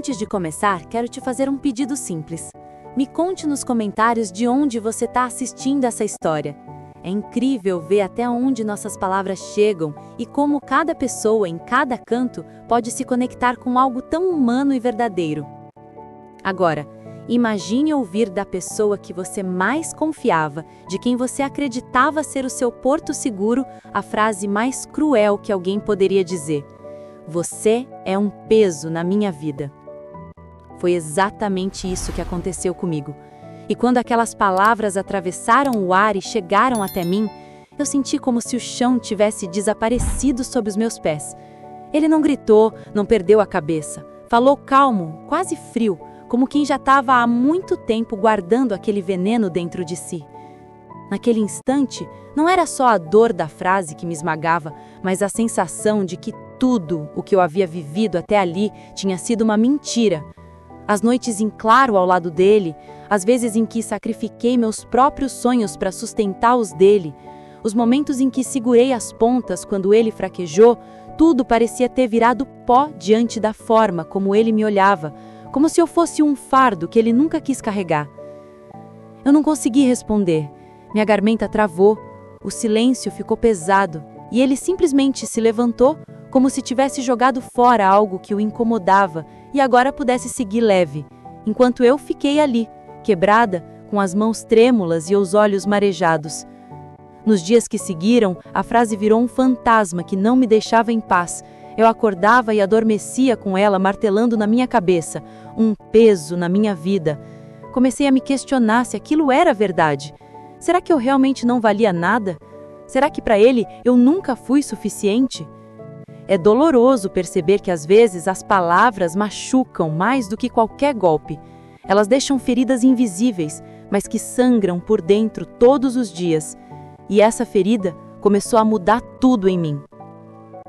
Antes de começar, quero te fazer um pedido simples. Me conte nos comentários de onde você está assistindo essa história. É incrível ver até onde nossas palavras chegam e como cada pessoa, em cada canto, pode se conectar com algo tão humano e verdadeiro. Agora, imagine ouvir da pessoa que você mais confiava, de quem você acreditava ser o seu porto seguro, a frase mais cruel que alguém poderia dizer: "Você é um peso na minha vida." Foi exatamente isso que aconteceu comigo. E quando aquelas palavras atravessaram o ar e chegaram até mim, eu senti como se o chão tivesse desaparecido sob os meus pés. Ele não gritou, não perdeu a cabeça. Falou calmo, quase frio, como quem já estava há muito tempo guardando aquele veneno dentro de si. Naquele instante, não era só a dor da frase que me esmagava, mas a sensação de que tudo o que eu havia vivido até ali tinha sido uma mentira. As noites em claro ao lado dele, as vezes em que sacrifiquei meus próprios sonhos para sustentar os dele, os momentos em que segurei as pontas quando ele fraquejou, tudo parecia ter virado pó diante da forma como ele me olhava, como se eu fosse um fardo que ele nunca quis carregar. Eu não consegui responder. Minha garganta travou, o silêncio ficou pesado e ele simplesmente se levantou como se tivesse jogado fora algo que o incomodava e agora pudesse seguir leve, enquanto eu fiquei ali, quebrada, com as mãos trêmulas e os olhos marejados. Nos dias que seguiram, a frase virou um fantasma que não me deixava em paz. Eu acordava e adormecia com ela martelando na minha cabeça, um peso na minha vida. Comecei a me questionar se aquilo era verdade. Será que eu realmente não valia nada? Será que para ele eu nunca fui suficiente? É doloroso perceber que às vezes as palavras machucam mais do que qualquer golpe. Elas deixam feridas invisíveis, mas que sangram por dentro todos os dias. E essa ferida começou a mudar tudo em mim.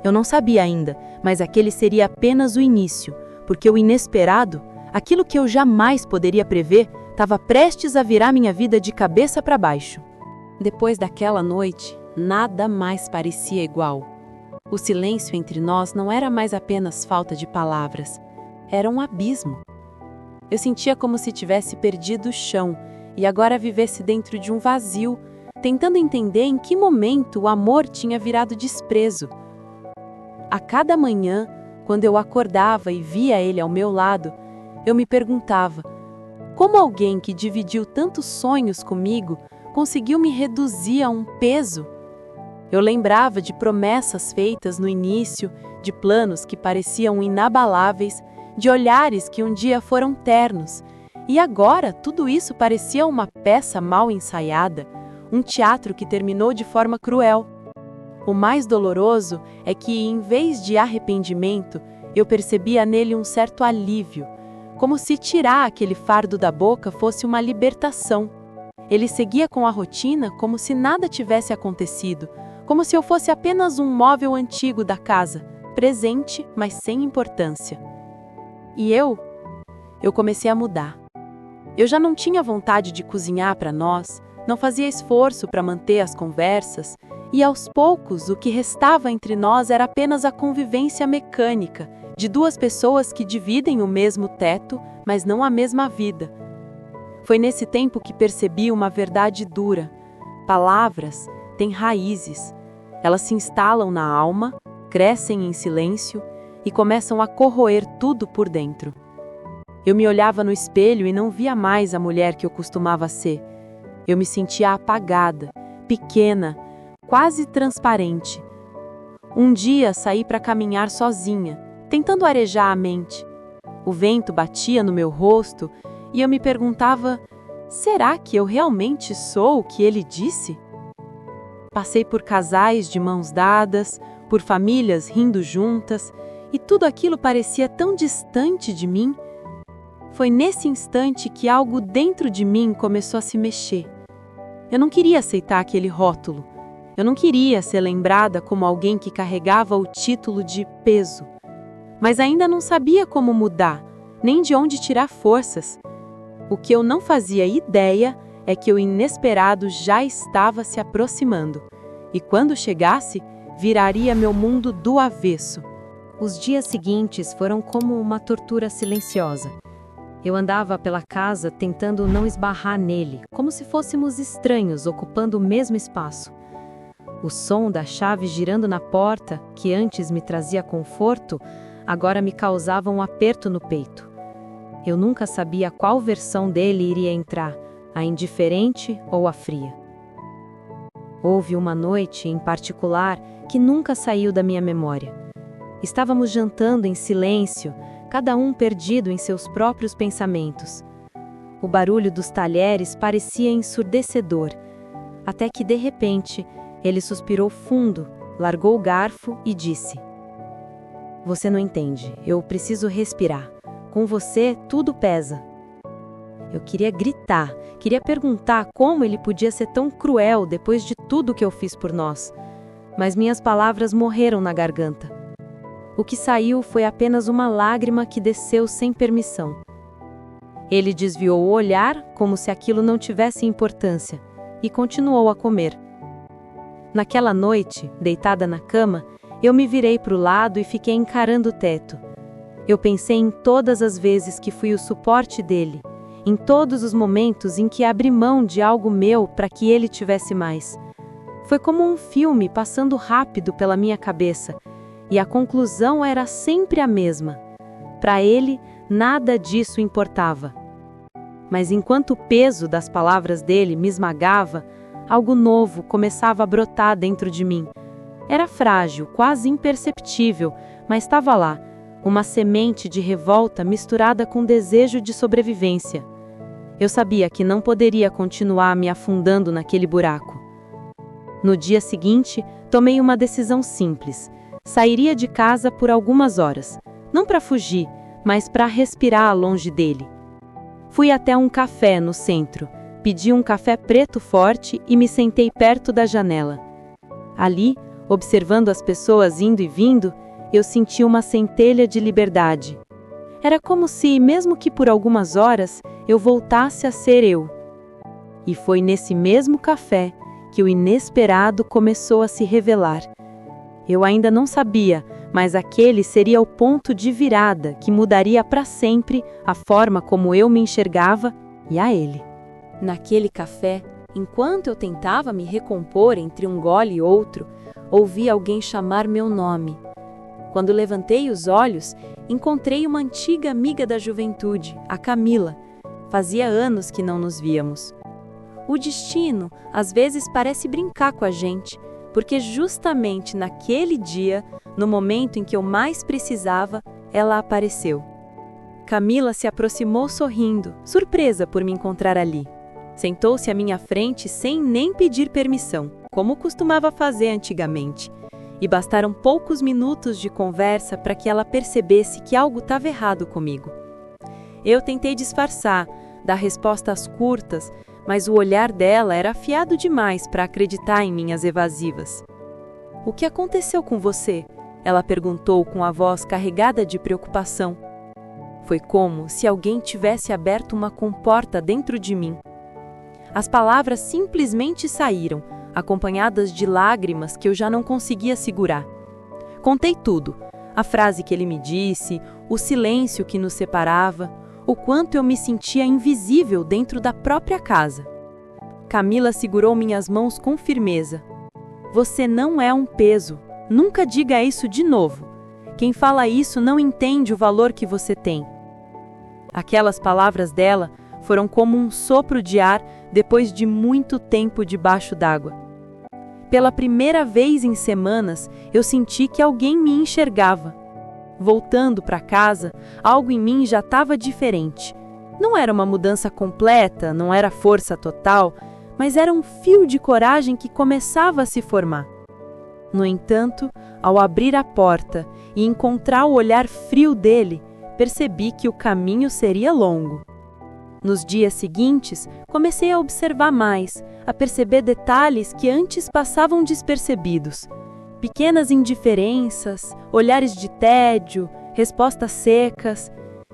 Eu não sabia ainda, mas aquele seria apenas o início, porque o inesperado, aquilo que eu jamais poderia prever, estava prestes a virar minha vida de cabeça para baixo. Depois daquela noite, nada mais parecia igual. O silêncio entre nós não era mais apenas falta de palavras, era um abismo. Eu sentia como se tivesse perdido o chão e agora vivesse dentro de um vazio, tentando entender em que momento o amor tinha virado desprezo. A cada manhã, quando eu acordava e via ele ao meu lado, eu me perguntava: como alguém que dividiu tantos sonhos comigo conseguiu me reduzir a um peso? Eu lembrava de promessas feitas no início, de planos que pareciam inabaláveis, de olhares que um dia foram ternos. E agora tudo isso parecia uma peça mal ensaiada, um teatro que terminou de forma cruel. O mais doloroso é que, em vez de arrependimento, eu percebia nele um certo alívio, como se tirar aquele fardo da boca fosse uma libertação. Ele seguia com a rotina como se nada tivesse acontecido, como se eu fosse apenas um móvel antigo da casa, presente, mas sem importância. E eu comecei a mudar. Eu já não tinha vontade de cozinhar para nós, não fazia esforço para manter as conversas, e aos poucos o que restava entre nós era apenas a convivência mecânica de duas pessoas que dividem o mesmo teto, mas não a mesma vida. Foi nesse tempo que percebi uma verdade dura. Palavras têm raízes. Elas se instalam na alma, crescem em silêncio e começam a corroer tudo por dentro. Eu me olhava no espelho e não via mais a mulher que eu costumava ser. Eu me sentia apagada, pequena, quase transparente. Um dia saí para caminhar sozinha, tentando arejar a mente. O vento batia no meu rosto e eu me perguntava: será que eu realmente sou o que ele disse? Passei por casais de mãos dadas, por famílias rindo juntas, e tudo aquilo parecia tão distante de mim. Foi nesse instante que algo dentro de mim começou a se mexer. Eu não queria aceitar aquele rótulo. Eu não queria ser lembrada como alguém que carregava o título de peso. Mas ainda não sabia como mudar, nem de onde tirar forças. O que eu não fazia ideia é que o inesperado já estava se aproximando. E quando chegasse, viraria meu mundo do avesso. Os dias seguintes foram como uma tortura silenciosa. Eu andava pela casa tentando não esbarrar nele, como se fôssemos estranhos ocupando o mesmo espaço. O som da chave girando na porta, que antes me trazia conforto, agora me causava um aperto no peito. Eu nunca sabia qual versão dele iria entrar, a indiferente ou a fria. Houve uma noite, em particular, que nunca saiu da minha memória. Estávamos jantando em silêncio, cada um perdido em seus próprios pensamentos. O barulho dos talheres parecia ensurdecedor, até que, de repente, ele suspirou fundo, largou o garfo e disse: "Você não entende, eu preciso respirar. Com você, tudo pesa." Eu queria gritar, queria perguntar como ele podia ser tão cruel depois de tudo que eu fiz por nós. Mas minhas palavras morreram na garganta. O que saiu foi apenas uma lágrima que desceu sem permissão. Ele desviou o olhar, como se aquilo não tivesse importância, e continuou a comer. Naquela noite, deitada na cama, eu me virei para o lado e fiquei encarando o teto. Eu pensei em todas as vezes que fui o suporte dele, em todos os momentos em que abri mão de algo meu para que ele tivesse mais. Foi como um filme passando rápido pela minha cabeça, e a conclusão era sempre a mesma. Para ele, nada disso importava. Mas enquanto o peso das palavras dele me esmagava, algo novo começava a brotar dentro de mim. Era frágil, quase imperceptível, mas estava lá, uma semente de revolta misturada com desejo de sobrevivência. Eu sabia que não poderia continuar me afundando naquele buraco. No dia seguinte, tomei uma decisão simples. Sairia de casa por algumas horas, não para fugir, mas para respirar longe dele. Fui até um café no centro, pedi um café preto forte e me sentei perto da janela. Ali, observando as pessoas indo e vindo, eu senti uma centelha de liberdade. Era como se, mesmo que por algumas horas, eu voltasse a ser eu. E foi nesse mesmo café que o inesperado começou a se revelar. Eu ainda não sabia, mas aquele seria o ponto de virada que mudaria para sempre a forma como eu me enxergava e a ele. Naquele café, enquanto eu tentava me recompor entre um gole e outro, ouvi alguém chamar meu nome. Quando levantei os olhos, encontrei uma antiga amiga da juventude, a Camila. Fazia anos que não nos víamos. O destino, às vezes, parece brincar com a gente, porque justamente naquele dia, no momento em que eu mais precisava, ela apareceu. Camila se aproximou sorrindo, surpresa por me encontrar ali. Sentou-se à minha frente sem nem pedir permissão, como costumava fazer antigamente. E bastaram poucos minutos de conversa para que ela percebesse que algo estava errado comigo. Eu tentei disfarçar, dar respostas curtas, mas o olhar dela era afiado demais para acreditar em minhas evasivas. "O que aconteceu com você?" ela perguntou com a voz carregada de preocupação. Foi como se alguém tivesse aberto uma comporta dentro de mim. As palavras simplesmente saíram, acompanhadas de lágrimas que eu já não conseguia segurar. Contei tudo, a frase que ele me disse, o silêncio que nos separava, o quanto eu me sentia invisível dentro da própria casa. Camila segurou minhas mãos com firmeza. "Você não é um peso. Nunca diga isso de novo. Quem fala isso não entende o valor que você tem." Aquelas palavras dela foram como um sopro de ar depois de muito tempo debaixo d'água. Pela primeira vez em semanas, eu senti que alguém me enxergava. Voltando para casa, algo em mim já estava diferente. Não era uma mudança completa, não era força total, mas era um fio de coragem que começava a se formar. No entanto, ao abrir a porta e encontrar o olhar frio dele, percebi que o caminho seria longo. Nos dias seguintes, comecei a observar mais, a perceber detalhes que antes passavam despercebidos. Pequenas indiferenças, olhares de tédio, respostas secas.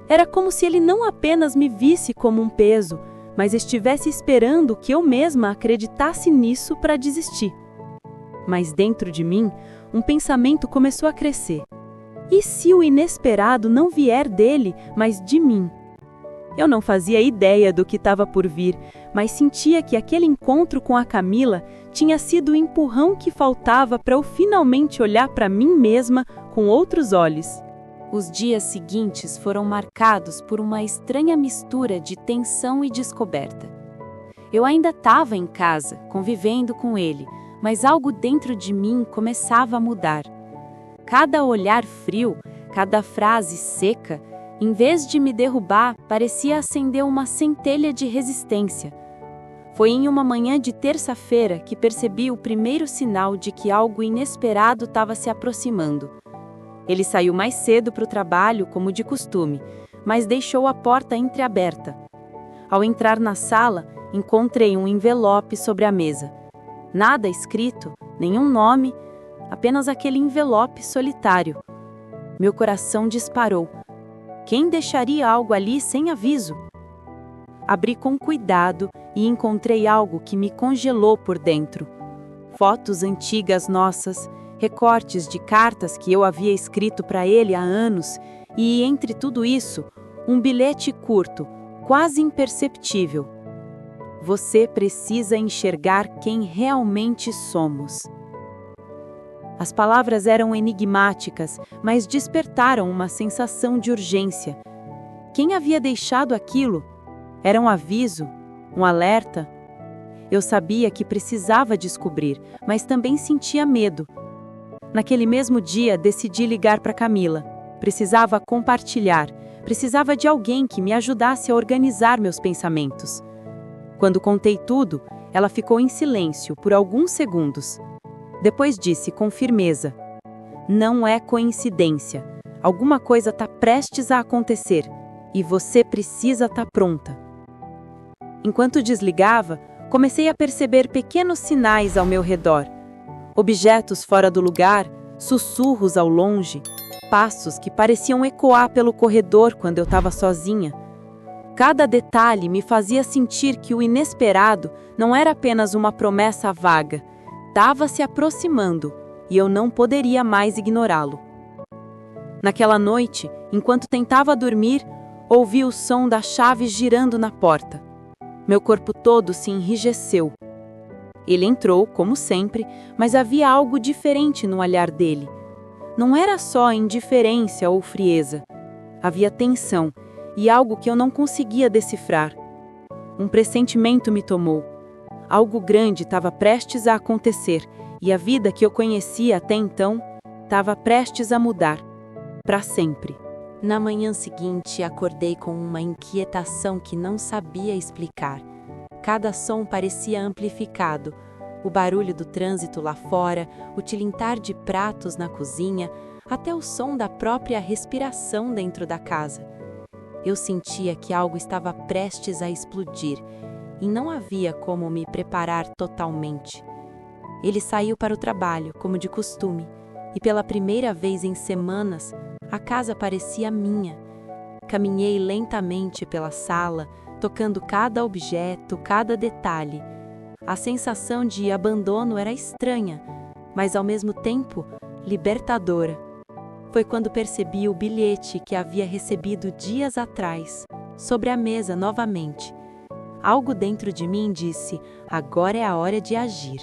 Era como se ele não apenas me visse como um peso, mas estivesse esperando que eu mesma acreditasse nisso para desistir. Mas dentro de mim, um pensamento começou a crescer. E se o inesperado não vier dele, mas de mim? Eu não fazia ideia do que estava por vir, mas sentia que aquele encontro com a Camila tinha sido o empurrão que faltava para eu finalmente olhar para mim mesma com outros olhos. Os dias seguintes foram marcados por uma estranha mistura de tensão e descoberta. Eu ainda estava em casa, convivendo com ele, mas algo dentro de mim começava a mudar. Cada olhar frio, cada frase seca, em vez de me derrubar, parecia acender uma centelha de resistência. Foi em uma manhã de terça-feira que percebi o primeiro sinal de que algo inesperado estava se aproximando. Ele saiu mais cedo para o trabalho, como de costume, mas deixou a porta entreaberta. Ao entrar na sala, encontrei um envelope sobre a mesa. Nada escrito, nenhum nome, apenas aquele envelope solitário. Meu coração disparou. Quem deixaria algo ali sem aviso? Abri com cuidado e encontrei algo que me congelou por dentro. Fotos antigas nossas, recortes de cartas que eu havia escrito para ele há anos e, entre tudo isso, um bilhete curto, quase imperceptível. Você precisa enxergar quem realmente somos. As palavras eram enigmáticas, mas despertaram uma sensação de urgência. Quem havia deixado aquilo? Era um aviso? Um alerta? Eu sabia que precisava descobrir, mas também sentia medo. Naquele mesmo dia, decidi ligar para Camila. Precisava compartilhar, precisava de alguém que me ajudasse a organizar meus pensamentos. Quando contei tudo, ela ficou em silêncio por alguns segundos. Depois disse com firmeza: "Não é coincidência. Alguma coisa está prestes a acontecer e você precisa estar pronta." Enquanto desligava, comecei a perceber pequenos sinais ao meu redor. Objetos fora do lugar, sussurros ao longe, passos que pareciam ecoar pelo corredor quando eu estava sozinha. Cada detalhe me fazia sentir que o inesperado não era apenas uma promessa vaga. Estava se aproximando e eu não poderia mais ignorá-lo. Naquela noite, enquanto tentava dormir, ouvi o som da chave girando na porta. Meu corpo todo se enrijeceu. Ele entrou, como sempre, mas havia algo diferente no olhar dele. Não era só indiferença ou frieza. Havia tensão e algo que eu não conseguia decifrar. Um pressentimento me tomou. Algo grande estava prestes a acontecer e a vida que eu conhecia até então estava prestes a mudar, para sempre. Na manhã seguinte, acordei com uma inquietação que não sabia explicar. Cada som parecia amplificado. O barulho do trânsito lá fora, o tilintar de pratos na cozinha, até o som da própria respiração dentro da casa. Eu sentia que algo estava prestes a explodir e não havia como me preparar totalmente. Ele saiu para o trabalho, como de costume, e pela primeira vez em semanas, a casa parecia minha. Caminhei lentamente pela sala, tocando cada objeto, cada detalhe. A sensação de abandono era estranha, mas ao mesmo tempo libertadora. Foi quando percebi o bilhete que havia recebido dias atrás, sobre a mesa novamente. Algo dentro de mim disse: agora é a hora de agir.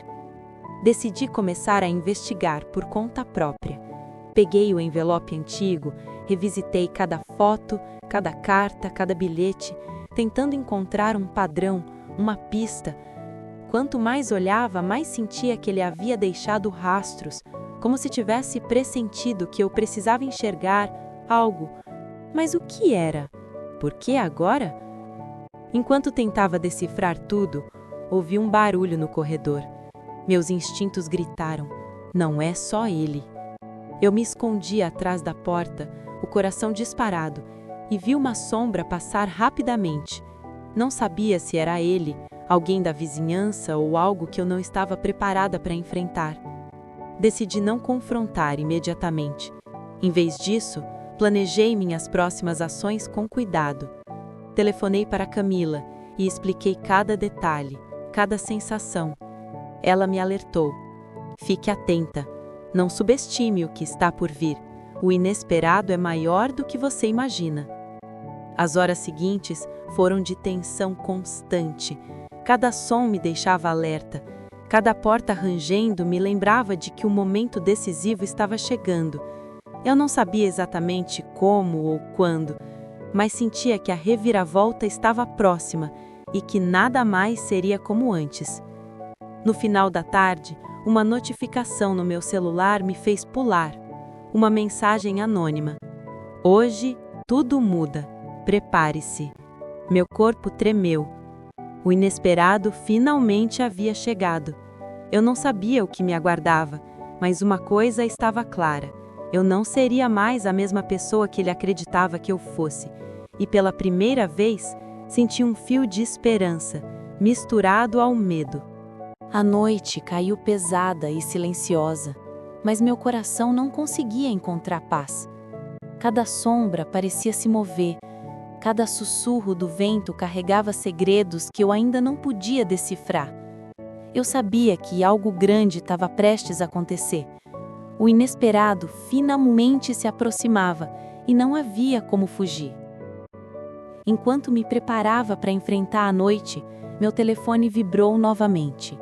Decidi começar a investigar por conta própria. Peguei o envelope antigo, revisitei cada foto, cada carta, cada bilhete, tentando encontrar um padrão, uma pista. Quanto mais olhava, mais sentia que ele havia deixado rastros, como se tivesse pressentido que eu precisava enxergar algo. Mas o que era? Por que agora? Enquanto tentava decifrar tudo, ouvi um barulho no corredor. Meus instintos gritaram: não é só ele. Eu me escondi atrás da porta, o coração disparado, e vi uma sombra passar rapidamente. Não sabia se era ele, alguém da vizinhança ou algo que eu não estava preparada para enfrentar. Decidi não confrontar imediatamente. Em vez disso, planejei minhas próximas ações com cuidado. Telefonei para Camila e expliquei cada detalhe, cada sensação. Ela me alertou: fique atenta, não subestime o que está por vir. O inesperado é maior do que você imagina. As horas seguintes foram de tensão constante. Cada som me deixava alerta. Cada porta rangendo me lembrava de que o momento decisivo estava chegando. Eu não sabia exatamente como ou quando, mas sentia que a reviravolta estava próxima e que nada mais seria como antes. No final da tarde, uma notificação no meu celular me fez pular. Uma mensagem anônima. Hoje, tudo muda. Prepare-se. Meu corpo tremeu. O inesperado finalmente havia chegado. Eu não sabia o que me aguardava, mas uma coisa estava clara. Eu não seria mais a mesma pessoa que ele acreditava que eu fosse. E pela primeira vez, senti um fio de esperança, misturado ao medo. A noite caiu pesada e silenciosa, mas meu coração não conseguia encontrar paz. Cada sombra parecia se mover, cada sussurro do vento carregava segredos que eu ainda não podia decifrar. Eu sabia que algo grande estava prestes a acontecer. O inesperado finalmente se aproximava e não havia como fugir. Enquanto me preparava para enfrentar a noite, meu telefone vibrou novamente.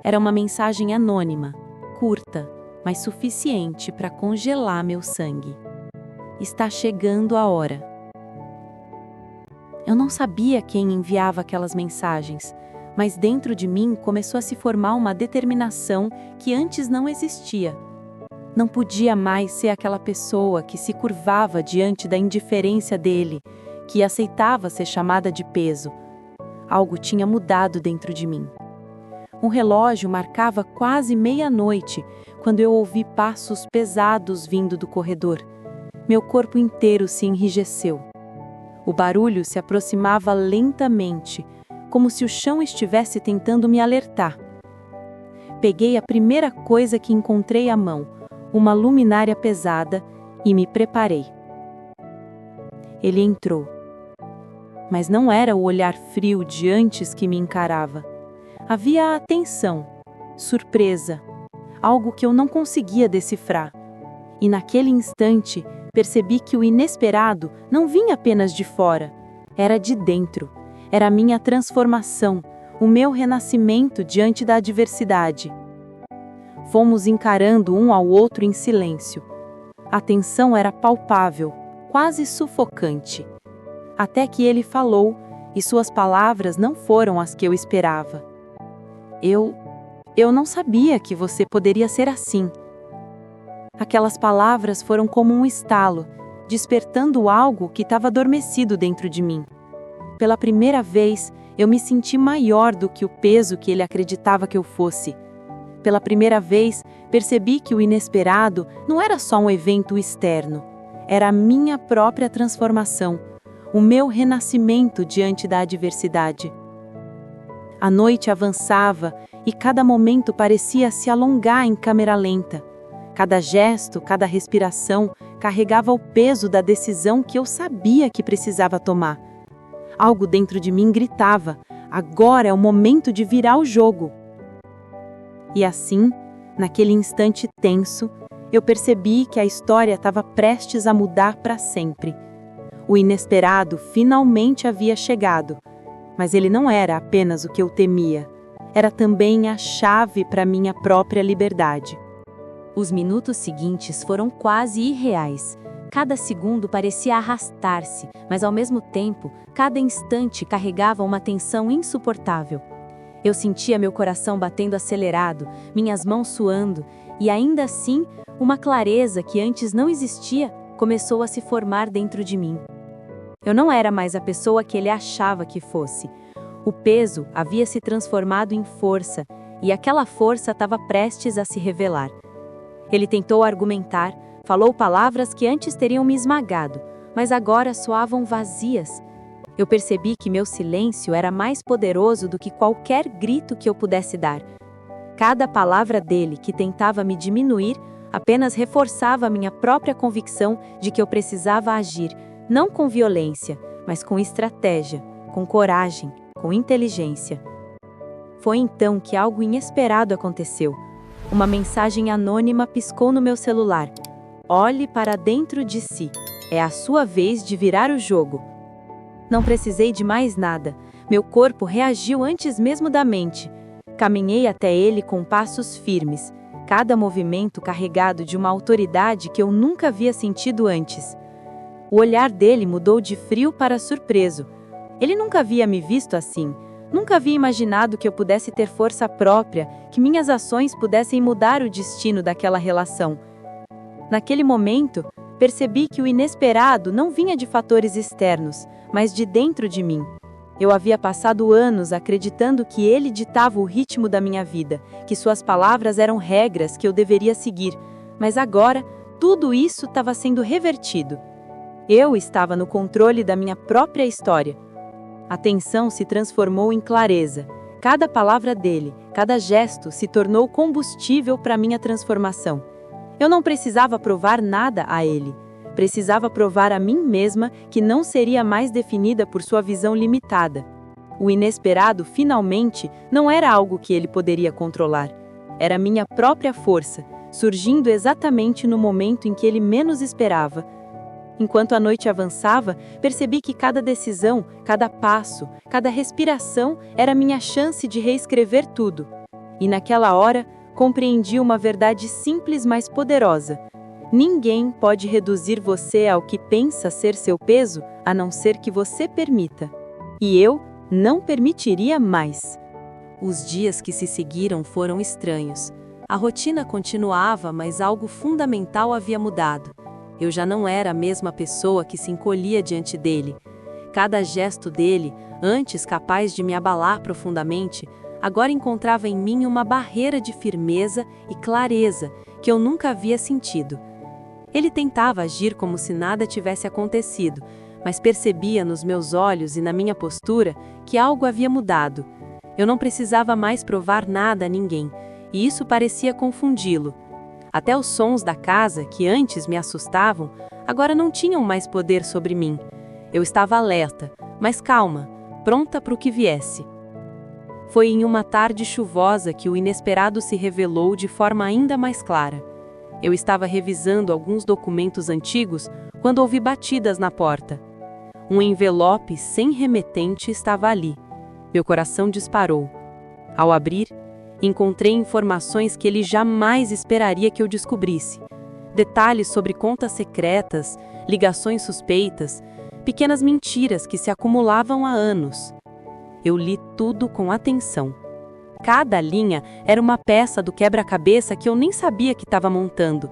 Era uma mensagem anônima, curta, mas suficiente para congelar meu sangue. Está chegando a hora. Eu não sabia quem enviava aquelas mensagens, mas dentro de mim começou a se formar uma determinação que antes não existia. Não podia mais ser aquela pessoa que se curvava diante da indiferença dele, que aceitava ser chamada de peso. Algo tinha mudado dentro de mim. Um relógio marcava quase meia-noite, quando eu ouvi passos pesados vindo do corredor. Meu corpo inteiro se enrijeceu. O barulho se aproximava lentamente, como se o chão estivesse tentando me alertar. Peguei a primeira coisa que encontrei à mão, uma luminária pesada, e me preparei. Ele entrou. Mas não era o olhar frio de antes que me encarava. Havia atenção, surpresa, algo que eu não conseguia decifrar. E naquele instante, percebi que o inesperado não vinha apenas de fora, era de dentro. Era a minha transformação, o meu renascimento diante da adversidade. Fomos encarando um ao outro em silêncio. A tensão era palpável, quase sufocante. Até que ele falou, e suas palavras não foram as que eu esperava. Eu não sabia que você poderia ser assim. Aquelas palavras foram como um estalo, despertando algo que estava adormecido dentro de mim. Pela primeira vez, eu me senti maior do que o peso que ele acreditava que eu fosse. Pela primeira vez, percebi que o inesperado não era só um evento externo, era a minha própria transformação, o meu renascimento diante da adversidade. A noite avançava e cada momento parecia se alongar em câmera lenta. Cada gesto, cada respiração carregava o peso da decisão que eu sabia que precisava tomar. Algo dentro de mim gritava: agora é o momento de virar o jogo. E assim, naquele instante tenso, eu percebi que a história estava prestes a mudar para sempre. O inesperado finalmente havia chegado, mas ele não era apenas o que eu temia, era também a chave para minha própria liberdade. Os minutos seguintes foram quase irreais. Cada segundo parecia arrastar-se, mas ao mesmo tempo, cada instante carregava uma tensão insuportável. Eu sentia meu coração batendo acelerado, minhas mãos suando, e ainda assim, uma clareza que antes não existia começou a se formar dentro de mim. Eu não era mais a pessoa que ele achava que fosse. O peso havia se transformado em força, e aquela força estava prestes a se revelar. Ele tentou argumentar, falou palavras que antes teriam me esmagado, mas agora soavam vazias. Eu percebi que meu silêncio era mais poderoso do que qualquer grito que eu pudesse dar. Cada palavra dele que tentava me diminuir apenas reforçava minha própria convicção de que eu precisava agir, não com violência, mas com estratégia, com coragem, com inteligência. Foi então que algo inesperado aconteceu. Uma mensagem anônima piscou no meu celular. olhe para dentro de si. É a sua vez de virar o jogo. Não precisei de mais nada. Meu corpo reagiu antes mesmo da mente. Caminhei até ele com passos firmes, cada movimento carregado de uma autoridade que eu nunca havia sentido antes. O olhar dele mudou de frio para surpreso. Ele nunca havia me visto assim. Nunca havia imaginado que eu pudesse ter força própria, que minhas ações pudessem mudar o destino daquela relação. Naquele momento, percebi que o inesperado não vinha de fatores externos, mas de dentro de mim. Eu havia passado anos acreditando que ele ditava o ritmo da minha vida, que suas palavras eram regras que eu deveria seguir, mas agora tudo isso estava sendo revertido. Eu estava no controle da minha própria história. A tensão se transformou em clareza. Cada palavra dele, cada gesto se tornou combustível para minha transformação. Eu não precisava provar nada a ele. Precisava provar a mim mesma que não seria mais definida por sua visão limitada. O inesperado, finalmente, não era algo que ele poderia controlar. Era minha própria força, surgindo exatamente no momento em que ele menos esperava. Enquanto a noite avançava, percebi que cada decisão, cada passo, cada respiração era minha chance de reescrever tudo. E naquela hora, compreendi uma verdade simples, mas poderosa. Ninguém pode reduzir você ao que pensa ser seu peso, a não ser que você permita. E eu não permitiria mais. Os dias que se seguiram foram estranhos. A rotina continuava, mas algo fundamental havia mudado. Eu já não era a mesma pessoa que se encolhia diante dele. Cada gesto dele, antes capaz de me abalar profundamente, agora encontrava em mim uma barreira de firmeza e clareza que eu nunca havia sentido. Ele tentava agir como se nada tivesse acontecido, mas percebia nos meus olhos e na minha postura que algo havia mudado. Eu não precisava mais provar nada a ninguém, e isso parecia confundi-lo. Até os sons da casa, que antes me assustavam, agora não tinham mais poder sobre mim. Eu estava alerta, mas calma, pronta para o que viesse. Foi em uma tarde chuvosa que o inesperado se revelou de forma ainda mais clara. Eu estava revisando alguns documentos antigos quando ouvi batidas na porta. Um envelope sem remetente estava ali. Meu coração disparou. Ao abrir, encontrei informações que ele jamais esperaria que eu descobrisse. Detalhes sobre contas secretas, ligações suspeitas, pequenas mentiras que se acumulavam há anos. Eu li tudo com atenção. Cada linha era uma peça do quebra-cabeça que eu nem sabia que estava montando.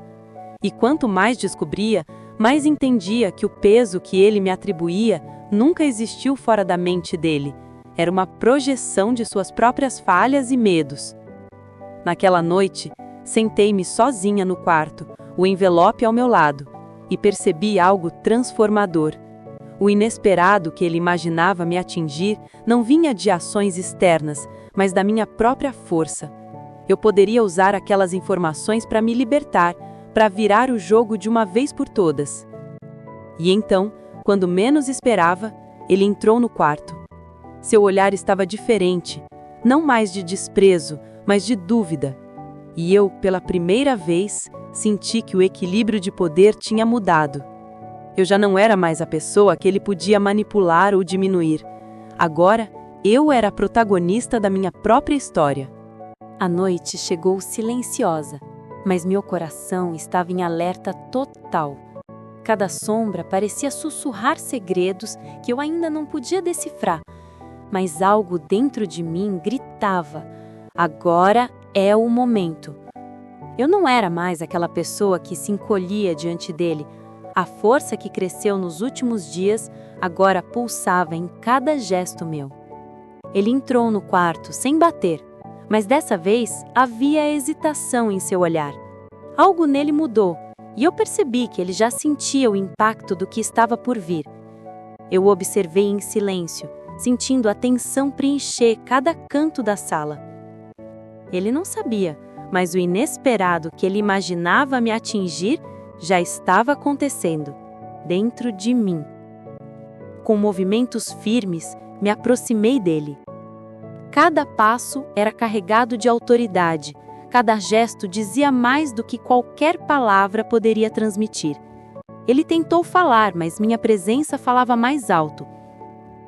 E quanto mais descobria, mais entendia que o peso que ele me atribuía nunca existiu fora da mente dele. Era uma projeção de suas próprias falhas e medos. Naquela noite, sentei-me sozinha no quarto, o envelope ao meu lado, e percebi algo transformador. O inesperado que ele imaginava me atingir não vinha de ações externas, mas da minha própria força. Eu poderia usar aquelas informações para me libertar, para virar o jogo de uma vez por todas. E então, quando menos esperava, ele entrou no quarto. Seu olhar estava diferente, não mais de desprezo, mas de dúvida. E eu, pela primeira vez, senti que o equilíbrio de poder tinha mudado. Eu já não era mais a pessoa que ele podia manipular ou diminuir. Agora, eu era a protagonista da minha própria história. A noite chegou silenciosa, mas meu coração estava em alerta total. Cada sombra parecia sussurrar segredos que eu ainda não podia decifrar, mas algo dentro de mim gritava: agora é o momento. Eu não era mais aquela pessoa que se encolhia diante dele. A força que cresceu nos últimos dias agora pulsava em cada gesto meu. Ele entrou no quarto sem bater, mas dessa vez havia hesitação em seu olhar. Algo nele mudou, e eu percebi que ele já sentia o impacto do que estava por vir. Eu o observei em silêncio, sentindo a tensão preencher cada canto da sala. Ele não sabia, mas o inesperado que ele imaginava me atingir já estava acontecendo, dentro de mim. Com movimentos firmes, me aproximei dele. Cada passo era carregado de autoridade, Cada gesto dizia mais do que qualquer palavra poderia transmitir. Ele tentou falar, mas minha presença falava mais alto.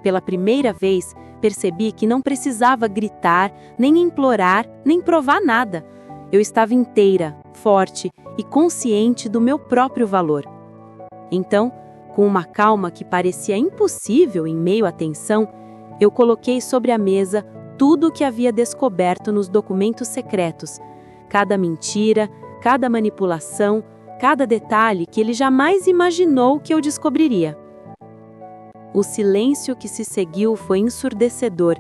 Pela primeira vez, percebi que não precisava gritar, nem implorar, nem provar nada. Eu estava inteira, forte e consciente do meu próprio valor. Então, com uma calma que parecia impossível em meio à tensão, eu coloquei sobre a mesa tudo o que havia descoberto nos documentos secretos, cada mentira, cada manipulação, cada detalhe que ele jamais imaginou que eu descobriria. O silêncio que se seguiu foi ensurdecedor.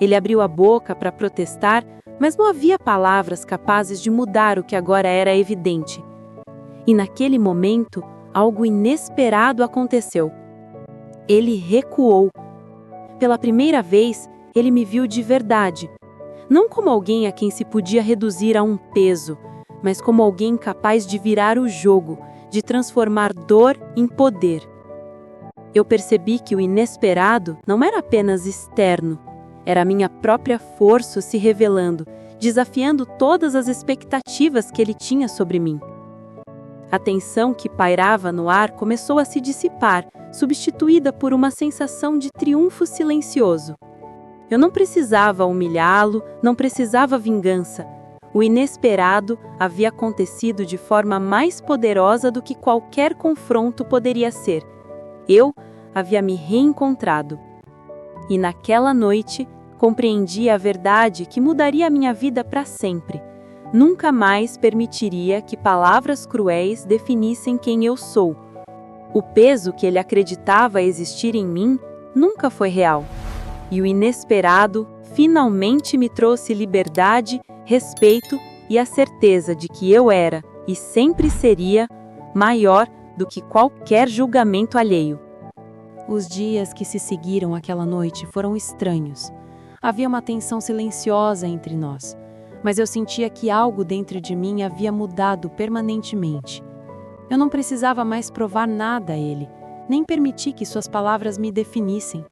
Ele abriu a boca para protestar, mas não havia palavras capazes de mudar o que agora era evidente. E naquele momento, algo inesperado aconteceu. Ele recuou. Pela primeira vez, ele me viu de verdade. Não como alguém a quem se podia reduzir a um peso, mas como alguém capaz de virar o jogo, de transformar dor em poder. Eu percebi que o inesperado não era apenas externo, era a minha própria força se revelando, desafiando todas as expectativas que ele tinha sobre mim. A tensão que pairava no ar começou a se dissipar, substituída por uma sensação de triunfo silencioso. Eu não precisava humilhá-lo, não precisava vingança. O inesperado havia acontecido de forma mais poderosa do que qualquer confronto poderia ser. Eu havia me reencontrado. E naquela noite, compreendi a verdade que mudaria a minha vida para sempre. Nunca mais permitiria que palavras cruéis definissem quem eu sou. O peso que ele acreditava existir em mim nunca foi real. E o inesperado finalmente me trouxe liberdade, respeito e a certeza de que eu era, e sempre seria, maior do que qualquer julgamento alheio. Os dias que se seguiram àquela noite foram estranhos. Havia uma tensão silenciosa entre nós, mas eu sentia que algo dentro de mim havia mudado permanentemente. Eu não precisava mais provar nada a ele, nem permitir que suas palavras me definissem.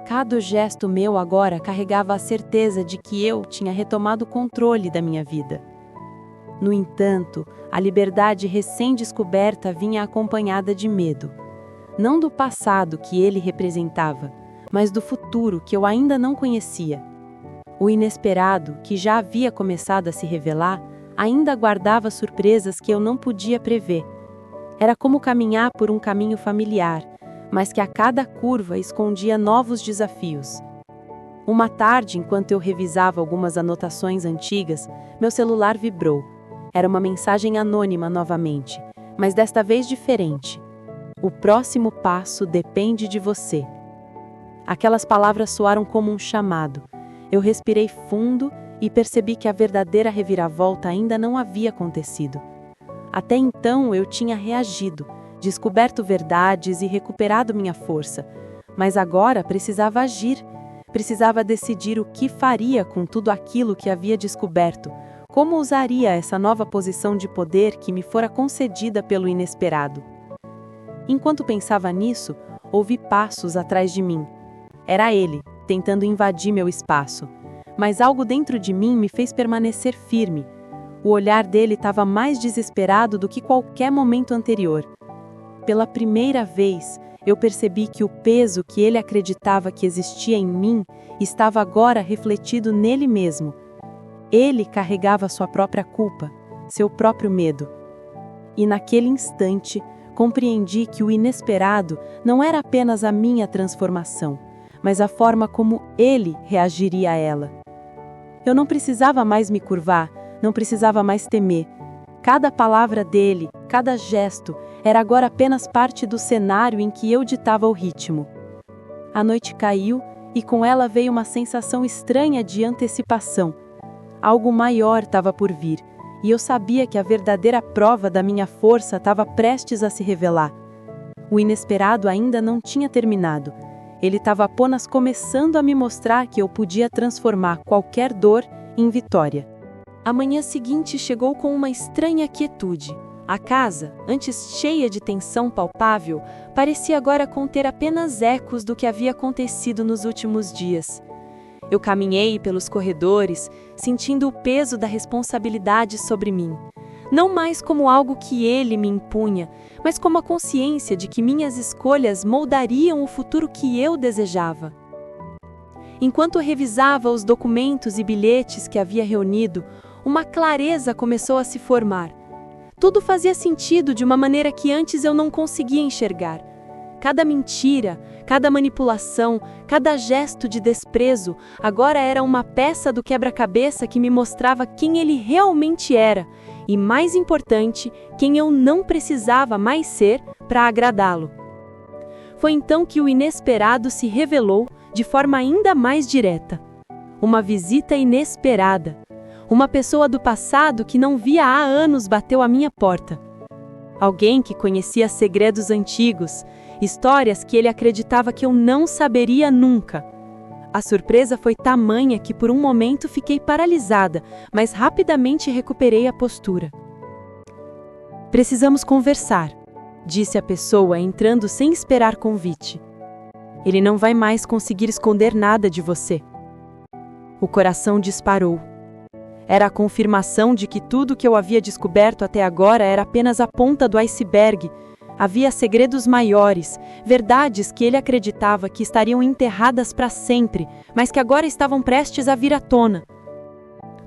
Cada gesto meu agora carregava a certeza de que eu tinha retomado o controle da minha vida. No entanto, a liberdade recém-descoberta vinha acompanhada de medo. Não do passado que ele representava, mas do futuro que eu ainda não conhecia. O inesperado, que já havia começado a se revelar, ainda guardava surpresas que eu não podia prever. Era como caminhar por um caminho familiar, mas que a cada curva escondia novos desafios. Uma tarde, enquanto eu revisava algumas anotações antigas, meu celular vibrou. Era uma mensagem anônima novamente, mas desta vez diferente. O próximo passo depende de você. Aquelas palavras soaram como um chamado. Eu respirei fundo e percebi que a verdadeira reviravolta ainda não havia acontecido. Até então eu tinha reagido, descoberto verdades e recuperado minha força. Mas agora precisava agir. Precisava decidir o que faria com tudo aquilo que havia descoberto. Como usaria essa nova posição de poder que me fora concedida pelo inesperado? Enquanto pensava nisso, ouvi passos atrás de mim. Era ele, tentando invadir meu espaço. Mas algo dentro de mim me fez permanecer firme. O olhar dele estava mais desesperado do que qualquer momento anterior. Pela primeira vez, eu percebi que o peso que ele acreditava que existia em mim estava agora refletido nele mesmo. Ele carregava sua própria culpa, seu próprio medo. E naquele instante, compreendi que o inesperado não era apenas a minha transformação, mas a forma como ele reagiria a ela. Eu não precisava mais me curvar, não precisava mais temer. Cada palavra dele, cada gesto, era agora apenas parte do cenário em que eu ditava o ritmo. A noite caiu e com ela veio uma sensação estranha de antecipação. Algo maior estava por vir, e eu sabia que a verdadeira prova da minha força estava prestes a se revelar. O inesperado ainda não tinha terminado. Ele estava apenas começando a me mostrar que eu podia transformar qualquer dor em vitória. A manhã seguinte chegou com uma estranha quietude. A casa, antes cheia de tensão palpável, parecia agora conter apenas ecos do que havia acontecido nos últimos dias. Eu caminhei pelos corredores, sentindo o peso da responsabilidade sobre mim. Não mais como algo que ele me impunha, mas como a consciência de que minhas escolhas moldariam o futuro que eu desejava. Enquanto revisava os documentos e bilhetes que havia reunido, uma clareza começou a se formar. Tudo fazia sentido de uma maneira que antes eu não conseguia enxergar. Cada mentira, cada manipulação, cada gesto de desprezo agora era uma peça do quebra-cabeça que me mostrava quem ele realmente era e, mais importante, quem eu não precisava mais ser para agradá-lo. Foi então que o inesperado se revelou de forma ainda mais direta. Uma visita inesperada. Uma pessoa do passado que não via há anos bateu à minha porta. Alguém que conhecia segredos antigos, histórias que ele acreditava que eu não saberia nunca. A surpresa foi tamanha que por um momento fiquei paralisada, mas rapidamente recuperei a postura. "Precisamos conversar", disse a pessoa, entrando sem esperar convite. "Ele não vai mais conseguir esconder nada de você." O coração disparou. Era a confirmação de que tudo que eu havia descoberto até agora era apenas a ponta do iceberg. Havia segredos maiores, verdades que ele acreditava que estariam enterradas para sempre, mas que agora estavam prestes a vir à tona.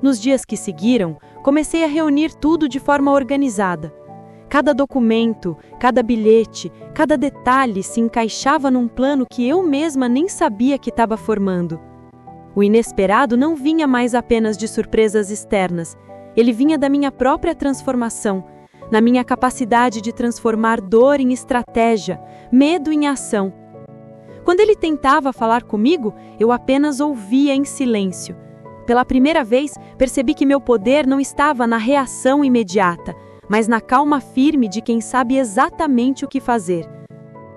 Nos dias que seguiram, comecei a reunir tudo de forma organizada. Cada documento, cada bilhete, cada detalhe se encaixava num plano que eu mesma nem sabia que estava formando. O inesperado não vinha mais apenas de surpresas externas, ele vinha da minha própria transformação, na minha capacidade de transformar dor em estratégia, medo em ação. Quando ele tentava falar comigo, eu apenas ouvia em silêncio. Pela primeira vez, percebi que meu poder não estava na reação imediata, mas na calma firme de quem sabe exatamente o que fazer.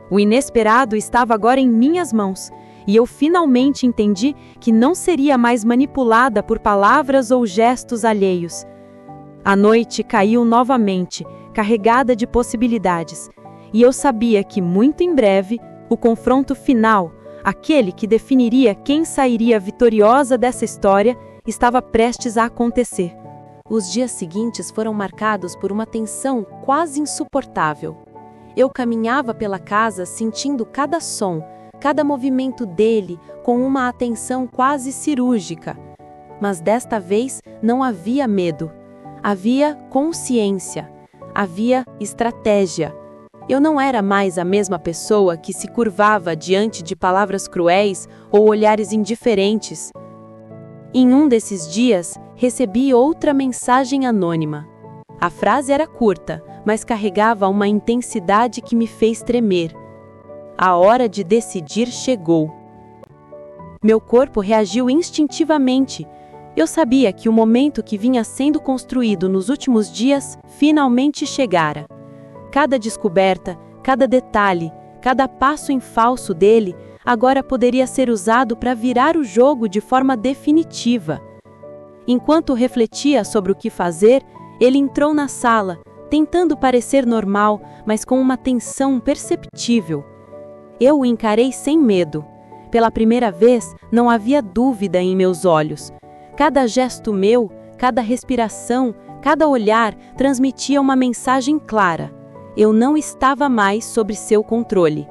O inesperado estava agora em minhas mãos, e eu finalmente entendi que não seria mais manipulada por palavras ou gestos alheios. A noite caiu novamente, carregada de possibilidades, e eu sabia que, muito em breve, o confronto final, aquele que definiria quem sairia vitoriosa dessa história, estava prestes a acontecer. Os dias seguintes foram marcados por uma tensão quase insuportável. Eu caminhava pela casa sentindo cada som, cada movimento dele com uma atenção quase cirúrgica. Mas desta vez não havia medo. Havia consciência. Havia estratégia. Eu não era mais a mesma pessoa que se curvava diante de palavras cruéis ou olhares indiferentes. Em um desses dias, recebi outra mensagem anônima. A frase era curta, mas carregava uma intensidade que me fez tremer. A hora de decidir chegou. Meu corpo reagiu instintivamente. Eu sabia que o momento que vinha sendo construído nos últimos dias finalmente chegara. Cada descoberta, cada detalhe, cada passo em falso dele agora poderia ser usado para virar o jogo de forma definitiva. Enquanto refletia sobre o que fazer, ele entrou na sala, tentando parecer normal, mas com uma tensão perceptível. Eu o encarei sem medo. Pela primeira vez, não havia dúvida em meus olhos. Cada gesto meu, cada respiração, cada olhar transmitia uma mensagem clara. Eu não estava mais sob seu controle.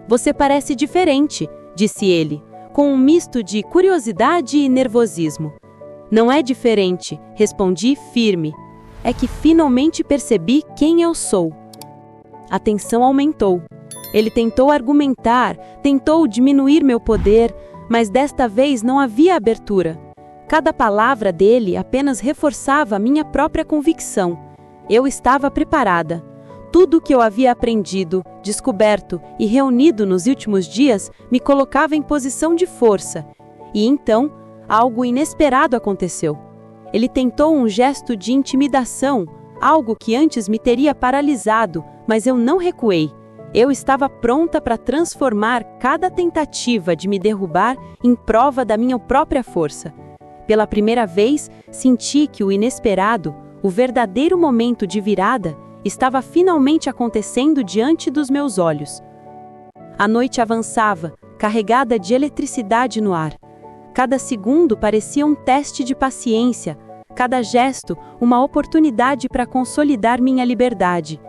"Você parece diferente", disse ele, com um misto de curiosidade e nervosismo. "Não é diferente", respondi firme. "É que finalmente percebi quem eu sou." A tensão aumentou. Ele tentou argumentar, tentou diminuir meu poder, mas desta vez não havia abertura. Cada palavra dele apenas reforçava a minha própria convicção. Eu estava preparada. Tudo o que eu havia aprendido, descoberto e reunido nos últimos dias me colocava em posição de força. E então, algo inesperado aconteceu. Ele tentou um gesto de intimidação, algo que antes me teria paralisado, mas eu não recuei. Eu estava pronta para transformar cada tentativa de me derrubar em prova da minha própria força. Pela primeira vez, senti que o inesperado, o verdadeiro momento de virada, estava finalmente acontecendo diante dos meus olhos. A noite avançava, carregada de eletricidade no ar. Cada segundo parecia um teste de paciência, cada gesto uma oportunidade para consolidar minha liberdade.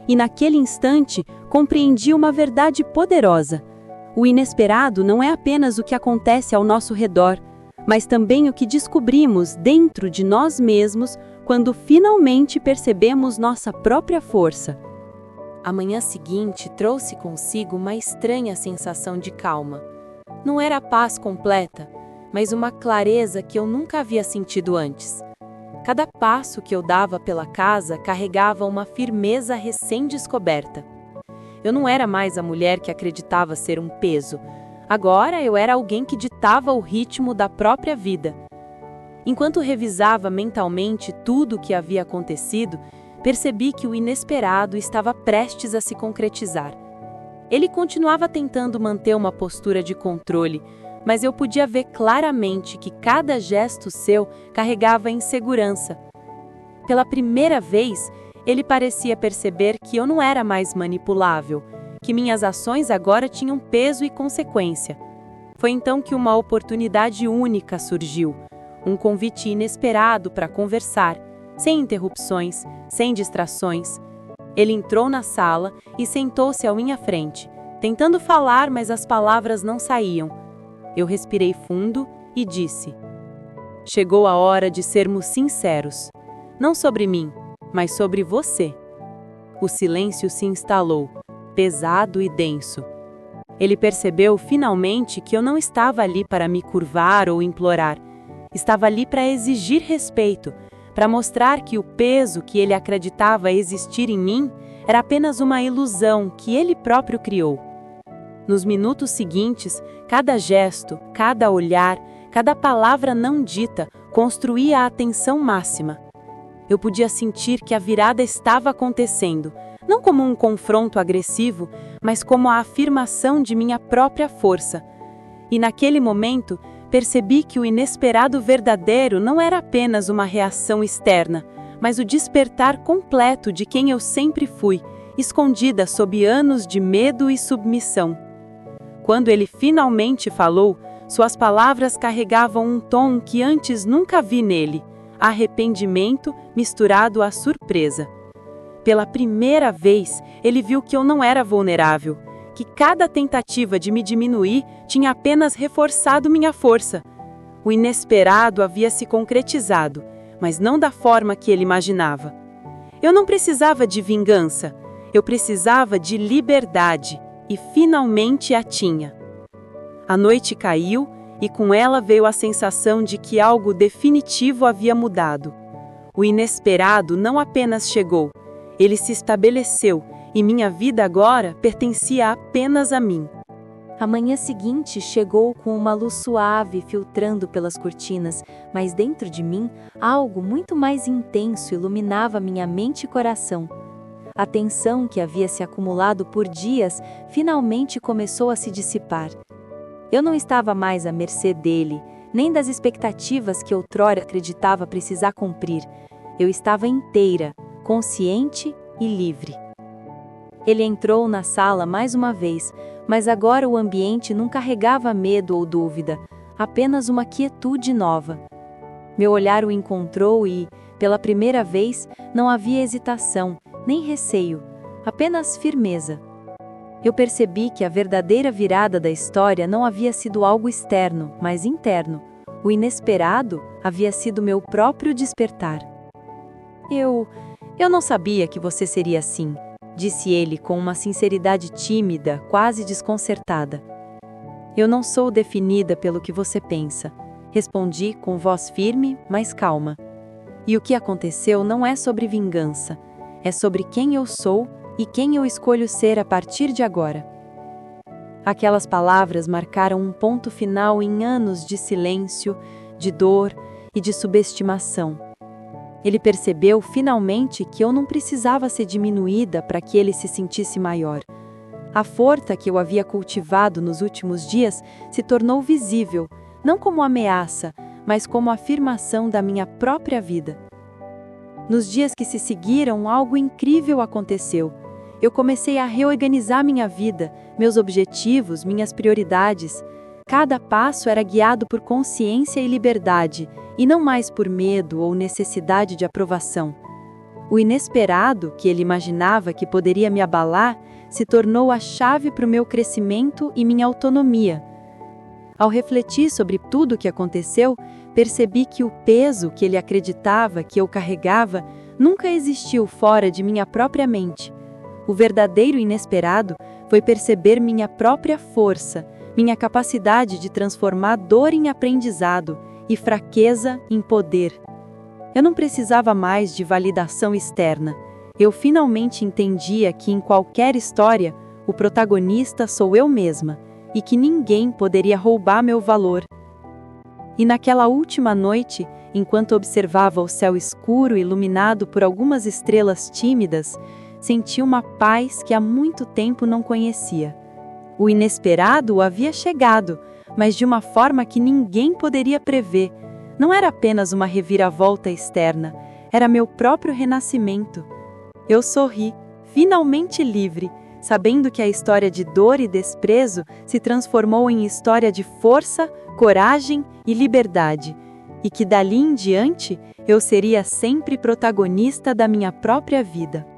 E naquele instante, compreendi uma verdade poderosa. O inesperado não é apenas o que acontece ao nosso redor, mas também o que descobrimos dentro de nós mesmos quando finalmente percebemos nossa própria força. A manhã seguinte trouxe consigo uma estranha sensação de calma. Não era a paz completa, mas uma clareza que eu nunca havia sentido antes. Cada passo que eu dava pela casa carregava uma firmeza recém-descoberta. Eu não era mais a mulher que acreditava ser um peso. Agora eu era alguém que ditava o ritmo da própria vida. Enquanto revisava mentalmente tudo o que havia acontecido, percebi que o inesperado estava prestes a se concretizar. Ele continuava tentando manter uma postura de controle, mas eu podia ver claramente que cada gesto seu carregava insegurança. Pela primeira vez, ele parecia perceber que eu não era mais manipulável, que minhas ações agora tinham peso e consequência. Foi então que uma oportunidade única surgiu, um convite inesperado para conversar, sem interrupções, sem distrações. Ele entrou na sala e sentou-se à minha frente, tentando falar, mas as palavras não saíam. Eu respirei fundo e disse: chegou a hora de sermos sinceros. Não sobre mim, mas sobre você. O silêncio se instalou, pesado e denso. Ele percebeu finalmente que eu não estava ali para me curvar ou implorar. Estava ali para exigir respeito, para mostrar que o peso que ele acreditava existir em mim era apenas uma ilusão que ele próprio criou. Nos minutos seguintes, cada gesto, cada olhar, cada palavra não dita construía a atenção máxima. Eu podia sentir que a virada estava acontecendo, não como um confronto agressivo, mas como a afirmação de minha própria força. E naquele momento, percebi que o inesperado verdadeiro não era apenas uma reação externa, mas o despertar completo de quem eu sempre fui, escondida sob anos de medo e submissão. Quando ele finalmente falou, suas palavras carregavam um tom que antes nunca vi nele, arrependimento misturado à surpresa. Pela primeira vez, ele viu que eu não era vulnerável, que cada tentativa de me diminuir tinha apenas reforçado minha força. O inesperado havia se concretizado, mas não da forma que ele imaginava. Eu não precisava de vingança, eu precisava de liberdade. E finalmente a tinha. A noite caiu e com ela veio a sensação de que algo definitivo havia mudado. O inesperado não apenas chegou, ele se estabeleceu e minha vida agora pertencia apenas a mim. A manhã seguinte chegou com uma luz suave filtrando pelas cortinas, mas dentro de mim, algo muito mais intenso iluminava minha mente e coração. A tensão que havia se acumulado por dias finalmente começou a se dissipar. Eu não estava mais à mercê dele, nem das expectativas que outrora acreditava precisar cumprir. Eu estava inteira, consciente e livre. Ele entrou na sala mais uma vez, mas agora o ambiente não carregava medo ou dúvida, apenas uma quietude nova. Meu olhar o encontrou e, pela primeira vez, não havia hesitação, nem receio, apenas firmeza. Eu percebi que a verdadeira virada da história não havia sido algo externo, mas interno. O inesperado havia sido meu próprio despertar. Eu não sabia que você seria assim, disse ele com uma sinceridade tímida, quase desconcertada. Eu não sou definida pelo que você pensa, respondi com voz firme, mas calma. E o que aconteceu não é sobre vingança. É sobre quem eu sou e quem eu escolho ser a partir de agora. Aquelas palavras marcaram um ponto final em anos de silêncio, de dor e de subestimação. Ele percebeu finalmente que eu não precisava ser diminuída para que ele se sentisse maior. A força que eu havia cultivado nos últimos dias se tornou visível, não como ameaça, mas como afirmação da minha própria vida. Nos dias que se seguiram, algo incrível aconteceu. Eu comecei a reorganizar minha vida, meus objetivos, minhas prioridades. Cada passo era guiado por consciência e liberdade, e não mais por medo ou necessidade de aprovação. O inesperado, que ele imaginava que poderia me abalar, se tornou a chave para o meu crescimento e minha autonomia. Ao refletir sobre tudo o que aconteceu, percebi que o peso que ele acreditava que eu carregava nunca existiu fora de minha própria mente. O verdadeiro inesperado foi perceber minha própria força, minha capacidade de transformar dor em aprendizado e fraqueza em poder. Eu não precisava mais de validação externa. Eu finalmente entendia que em qualquer história, o protagonista sou eu mesma e que ninguém poderia roubar meu valor. E naquela última noite, enquanto observava o céu escuro iluminado por algumas estrelas tímidas, senti uma paz que há muito tempo não conhecia. O inesperado havia chegado, mas de uma forma que ninguém poderia prever. Não era apenas uma reviravolta externa, era meu próprio renascimento. Eu sorri, finalmente livre, sabendo que a história de dor e desprezo se transformou em história de força, coragem e liberdade, e que dali em diante eu seria sempre protagonista da minha própria vida.